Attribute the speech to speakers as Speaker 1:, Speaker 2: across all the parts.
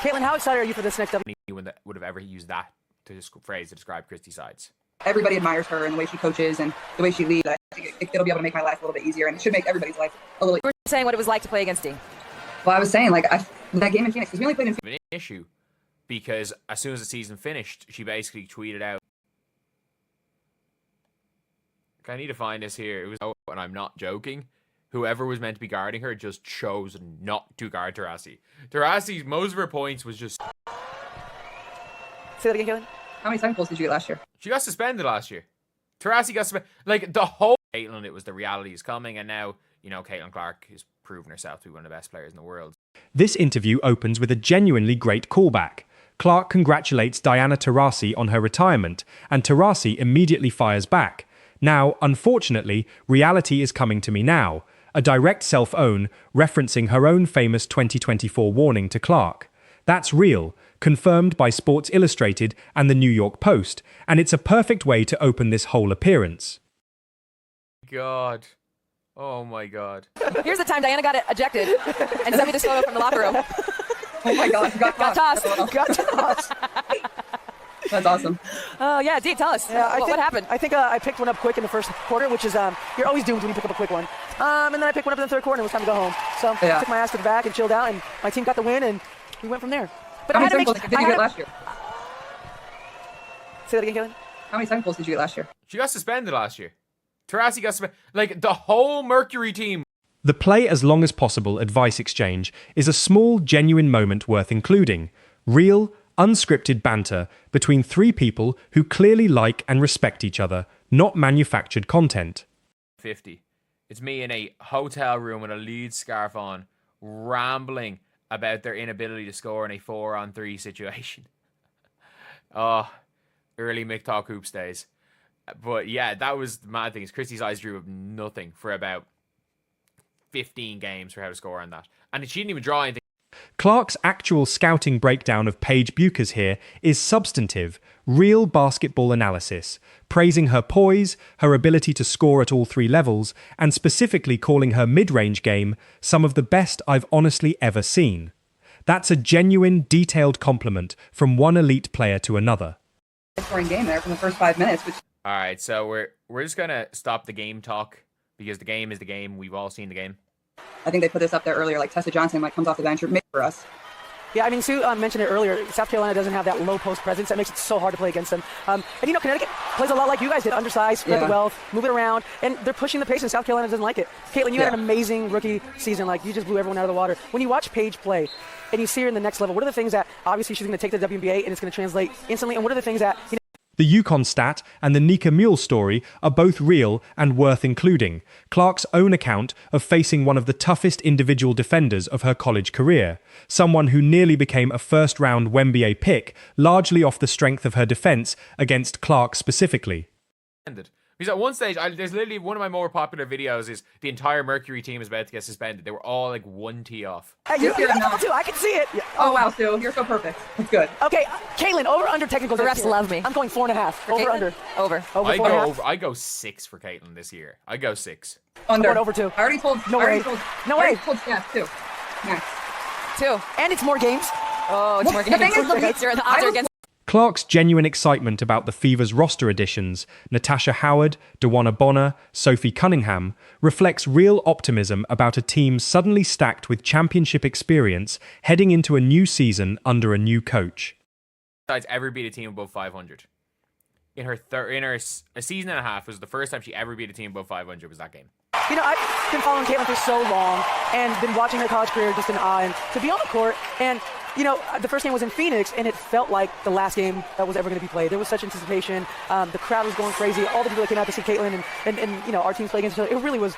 Speaker 1: Caitlin, how excited are you for this next W?
Speaker 2: Anyone that would have ever used that phrase to describe Christy Sides.
Speaker 3: Everybody admires her and the way she coaches and the way she leads. I think it'll be able to make my life a little bit easier, and it should make everybody's life a little.
Speaker 4: You were saying what it was like to play against Dee.
Speaker 3: Well, I was saying, like, that game in Phoenix, because we only played in
Speaker 2: An issue, because as soon as the season finished, she basically tweeted out, I need to find this here. It was, and I'm not joking, whoever was meant to be guarding her just chose not to guard Taurasi. Taurasi, most of her points was just...
Speaker 1: Say that again, Caitlin.
Speaker 3: How many time goals did you get last year?
Speaker 2: She got suspended last year. Taurasi got suspended. Like, the whole... Caitlin, it was the reality is coming, and now, you know, Caitlin Clark has proven herself to be one of the best players in the world.
Speaker 5: This interview opens with a genuinely great callback. Clark congratulates Diana Taurasi on her retirement, and Taurasi immediately fires back. Now, unfortunately, reality is coming to me now. A direct self-own, referencing her own famous 2024 warning to Clark. That's real, confirmed by Sports Illustrated and the New York Post, and it's a perfect way to open this whole appearance.
Speaker 2: God. Oh my God.
Speaker 4: Here's the time Diana got ejected and sent me this photo from the locker room.
Speaker 3: Oh my God, you got
Speaker 4: tossed.
Speaker 1: Got tossed.
Speaker 3: That's awesome.
Speaker 4: Oh, yeah, Dee, tell us.
Speaker 1: Yeah,
Speaker 4: what happened?
Speaker 1: I think I picked one up quick in the first quarter, which is, you're always doomed when you pick up a quick one. And then I picked one up in the third quarter and it was time to go home. So I took my ass to the back and chilled out, and my team got the win, and we went from there. But
Speaker 3: How many time goals did you get last year?
Speaker 1: Say that again, Caitlin.
Speaker 3: How many time goals did you get last year?
Speaker 2: She got suspended last year. Taurasi got suspended. Like, the whole Mercury team.
Speaker 5: The play as long as possible advice exchange is a small, genuine moment worth including. Real, unscripted banter between three people who clearly like and respect each other, not manufactured content.
Speaker 2: 50. It's me in a hotel room with a lead scarf on, rambling about their inability to score in a 4-on-3 situation. Oh, early McTalk Hoops days. But yeah, that was the mad thing. Christy's eyes drew up nothing for about 15 games for how to score on that. And she didn't even draw anything.
Speaker 5: Clark's actual scouting breakdown of Paige Bucher's here is substantive, real basketball analysis, praising her poise, her ability to score at all three levels, and specifically calling her mid-range game some of the best I've honestly ever seen. That's a genuine, detailed compliment from one elite player to another.
Speaker 3: Scoring game there from the first 5 minutes.
Speaker 2: All right, so we're just gonna stop the game talk because the game is the game. We've all seen the game.
Speaker 3: I think they put this up there earlier, like Tessa Johnson comes off the bench, maybe for us.
Speaker 1: Yeah, I mean, Sue mentioned it earlier. South Carolina doesn't have that low post presence. That makes it so hard to play against them. And, you know, Connecticut plays a lot like you guys did. Undersized, spread the wealth, move it around. And they're pushing the pace, and South Carolina doesn't like it. Caitlin, you had an amazing rookie season. Like, you just blew everyone out of the water. When you watch Paige play and you see her in the next level, what are the things that, obviously, she's going to take to the WNBA and it's going to translate instantly? And what are the things that, you know,
Speaker 5: The Yukon stat and the Nika Mule story are both real and worth including. Clark's own account of facing one of the toughest individual defenders of her college career, someone who nearly became a first-round WNBA pick, largely off the strength of her defense against Clark specifically.
Speaker 2: Because at one stage, there's literally one of my more popular videos is the entire Mercury team is about to get suspended. They were all like one tee off.
Speaker 1: Hey, you're number two. I can see it. Yeah.
Speaker 3: Oh, wow, Sue. You're so perfect. That's good.
Speaker 1: Okay, Caitlin, over under technical.
Speaker 4: The refs love me.
Speaker 1: I'm going 4.5. Over under.
Speaker 4: Over.
Speaker 2: I go 6 for Caitlin this year. I go 6.
Speaker 3: Under.
Speaker 1: I'm going over 2.
Speaker 3: I already told.
Speaker 1: No way. No way.
Speaker 3: I already told Steph, too. Nice.
Speaker 4: 2.
Speaker 1: And it's more games.
Speaker 4: Oh, it's more games.
Speaker 3: The thing is,
Speaker 4: The odds are against.
Speaker 5: Clark's genuine excitement about the Fever's roster additions, Natasha Howard, DeWanna Bonner, Sophie Cunningham, reflects real optimism about a team suddenly stacked with championship experience heading into a new season under a new coach.
Speaker 2: Besides ever beat a team above 500. In her a season and a half was the first time she ever beat a team above 500 was that game.
Speaker 1: You know, I've been following Caitlin for so long and been watching her college career just in awe. And to be on the court and, you know, the first game was in Phoenix, and it felt like the last game that was ever going to be played. There was such anticipation. The crowd was going crazy. All the people that came out to see Caitlin and you know, our teams play against each other. It really was.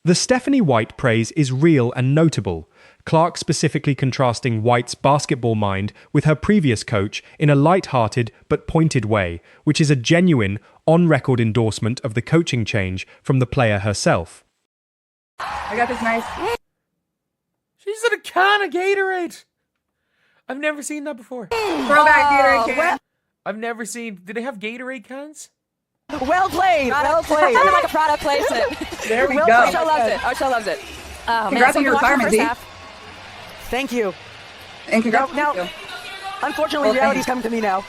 Speaker 5: The Stephanie White praise is real and notable. Clark specifically contrasting White's basketball mind with her previous coach in a light-hearted but pointed way, which is a genuine, on-record endorsement of the coaching change from the player herself.
Speaker 3: I got this nice.
Speaker 2: She's in a can of Gatorade. I've never seen that before.
Speaker 3: Throwback Gatorade can.
Speaker 2: I've never seen. Did they have Gatorade cans?
Speaker 1: Well played. Well played.
Speaker 4: Sounded like a product placement.
Speaker 3: There we go.
Speaker 4: Our show loves it. Our show loves it.
Speaker 3: Congrats on your retirement, Z.
Speaker 1: Thank you.
Speaker 3: And congrats.
Speaker 1: Now,
Speaker 3: Thank you.
Speaker 1: Unfortunately, reality's coming to me now.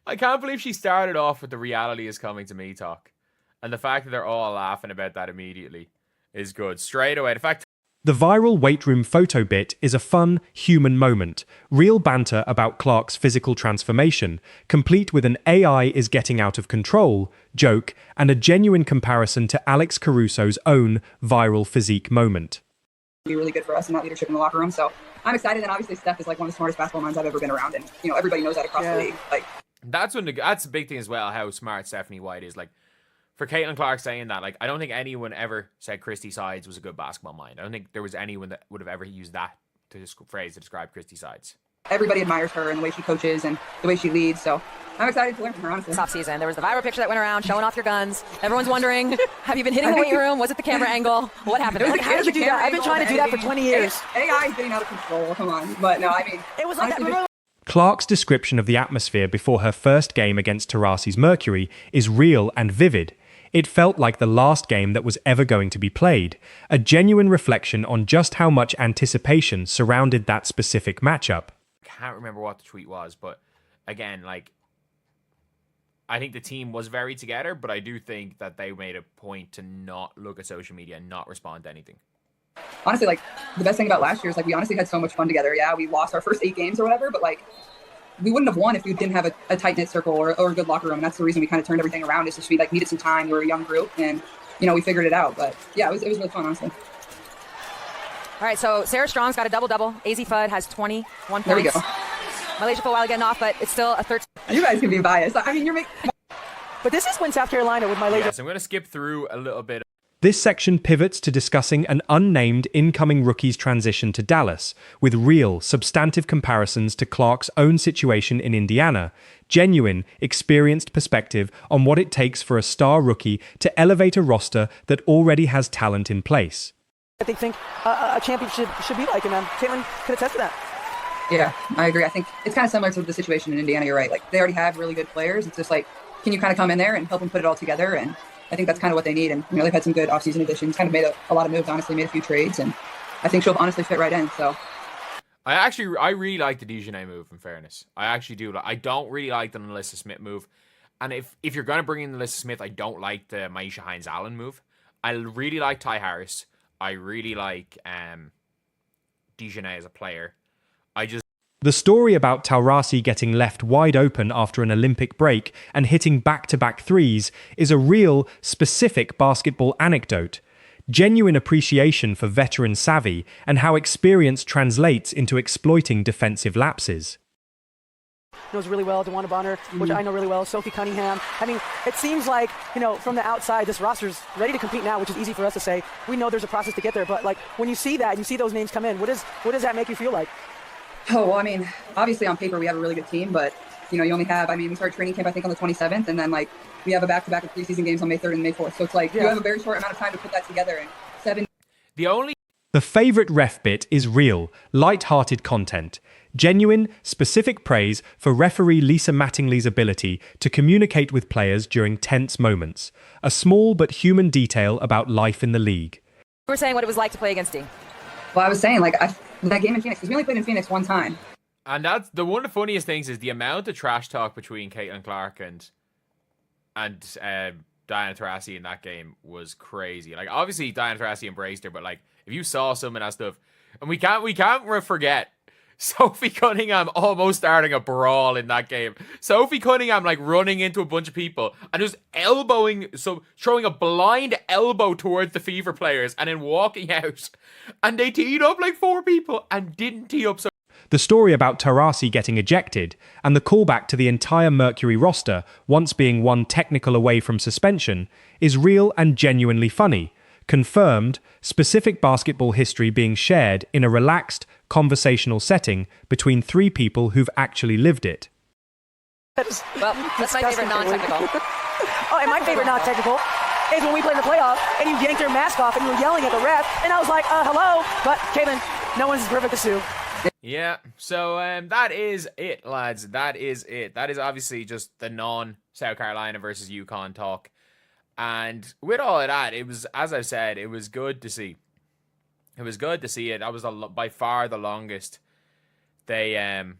Speaker 2: I can't believe she started off with the reality is coming to me talk. And the fact that they're all laughing about that immediately is good. Straight away. The fact
Speaker 5: The viral weight room photo bit is a fun, human moment, real banter about Clark's physical transformation, complete with an AI is getting out of control joke and a genuine comparison to Alex Caruso's own viral physique moment.
Speaker 3: Be really good for us in that leadership in the locker room. So I'm excited, and obviously Steph is like one of the smartest basketball minds I've ever been around, and everybody knows that across the league. Like
Speaker 2: that's a big thing as well. How smart Stephanie White is. Like for Caitlin Clark saying that, like I don't think anyone ever said Christy Sides was a good basketball mind. I don't think there was anyone that would have ever used that phrase to describe Christy Sides.
Speaker 3: Everybody admires her and the way she coaches and the way she leads. So I'm excited to learn from her, honestly.
Speaker 4: This offseason, there was the viral picture that went around showing off your guns. Everyone's wondering, have you been hitting the weight room? Was it the camera angle? What happened?
Speaker 1: How did you do that? I've been trying to do that for 20 years.
Speaker 3: AI is getting out of control. Come on. But no, I mean,
Speaker 1: it was like that.
Speaker 5: Clark's description of the atmosphere before her first game against Taurasi's Mercury is real and vivid. It felt like the last game that was ever going to be played, a genuine reflection on just how much anticipation surrounded that specific matchup.
Speaker 2: I can't remember what the tweet was, but again, like, I think the team was very together, but I do think that they made a point to not look at social media and not respond to anything.
Speaker 3: Honestly, like, the best thing about last year is, like, we honestly had so much fun together. Yeah, we lost our first 8 games or whatever, but, like, we wouldn't have won if we didn't have a tight-knit circle or a good locker room. And that's the reason we kind of turned everything around, is just we, like, needed some time. We were a young group, and, we figured it out. But, yeah, it was really fun, honestly.
Speaker 4: All right, so Sarah Strong's got a double-double. AZ Fudd has 21 points.
Speaker 3: There we go.
Speaker 4: Malaysia for a while getting off, but it's still a 13.
Speaker 3: You guys can be biased. I mean, you're making...
Speaker 1: But this is when South Carolina with Malaysia.
Speaker 2: Yes, I'm going to skip through a little bit.
Speaker 5: This section pivots to discussing an unnamed incoming rookie's transition to Dallas, with real, substantive comparisons to Clark's own situation in Indiana, genuine, experienced perspective on what it takes for a star rookie to elevate a roster that already has talent in place.
Speaker 1: I think a championship should be like, and Caitlin could attest to that.
Speaker 3: Yeah, I agree. I think it's kind of similar to the situation in Indiana. You're right. Like, they already have really good players. It's just like, can you kind of come in there and help them put it all together? And I think that's kind of what they need. And, they've had some good offseason additions, kind of made a lot of moves, honestly, made a few trades. And I think she'll honestly fit right in. So
Speaker 2: I really like the DiJonai move, in fairness. I actually do. I don't really like the Melissa Smith move. And if you're going to bring in Melissa Smith, I don't like the Maisha Hines-Allen move. I really like Ty Harris. I really like DiJonai as a player.
Speaker 5: The story about Taurasi getting left wide open after an Olympic break and hitting back-to-back threes is a real, specific basketball anecdote. Genuine appreciation for veteran savvy and how experience translates into exploiting defensive lapses.
Speaker 1: Knows really well DeWanna Bonner, which I know really well. Sophie Cunningham. I mean, it seems like, from the outside, this roster's ready to compete now, which is easy for us to say. We know there's a process to get there, but like when you see that, you see those names come in, what does that make you feel like?
Speaker 3: Oh, well, I mean, obviously on paper we have a really good team, but, you only have, we start training camp, I think, on the 27th, and then, like, we have a back-to-back of preseason games on May 3rd and May 4th. So it's like, you have a very short amount of time to put that together. And
Speaker 5: The favorite ref bit is real, light-hearted content. Genuine, specific praise for referee Lisa Mattingly's ability to communicate with players during tense moments. A small but human detail about life in the league.
Speaker 4: You were saying what it was like to play against D.
Speaker 3: Well, I was saying, like, that game in Phoenix, because we only played in Phoenix one time.
Speaker 2: And that's one of the funniest things is the amount of trash talk between Caitlin Clark and Diana Taurasi in that game was crazy. Like, obviously Diana Taurasi embraced her, but like, if you saw some of that stuff, and we can't forget Sophie Cunningham almost starting a brawl in that game. Sophie Cunningham like running into a bunch of people and just throwing a blind elbow towards the Fever players and then walking out. And they teed up like 4 people and didn't tee up.
Speaker 5: The story about Taurasi getting ejected and the callback to the entire Mercury roster once being one technical away from suspension is real and genuinely funny. Confirmed, specific basketball history being shared in a relaxed, conversational setting between 3 people who've actually lived it.
Speaker 4: Well, that's my favorite non-technical.
Speaker 1: And my favorite non-technical is when we played in the playoff and you yanked your mask off and you were yelling at the ref, and I was like, hello? But, Caitlin, no one's perfect to sue.
Speaker 2: Yeah, so that is it, lads. That is it. That is obviously just the non-South Carolina versus UConn talk. And with all of that, it was, as I've said, it was good to see. It was good to see it. That was by far the longest they